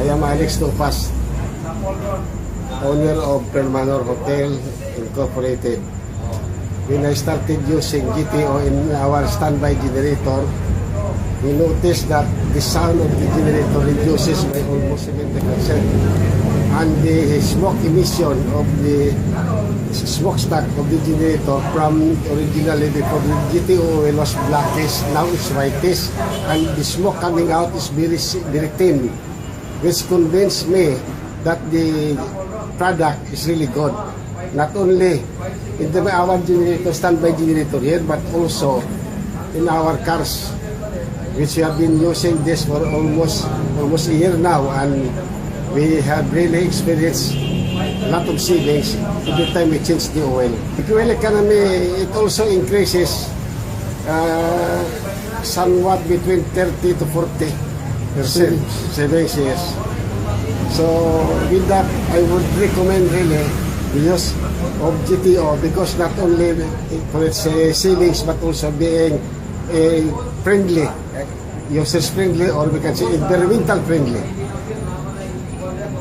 am Alex Topas, owner of Permanor Hotel Incorporated. When I started using GTO in our standby generator, we noticed that the sound of the generator reduces by almost 70%. And the smoke emission of the smokestack of the generator from originally before the GTO oil was blackish, now it's whitish, and the smoke coming out is very thin, which convinced me that the product is really good. Not only in our generator, standby generator here, but also in our cars, which we have been using this for almost a year now, and we have really experienced a lot of savings every time we change the oil. The fuel economy, it also increases somewhat between 30 to 40% savings, yes. So with that, I would recommend really the use of GTO, because not only for its savings but also being friendly, user friendly, or we can say environmental friendly.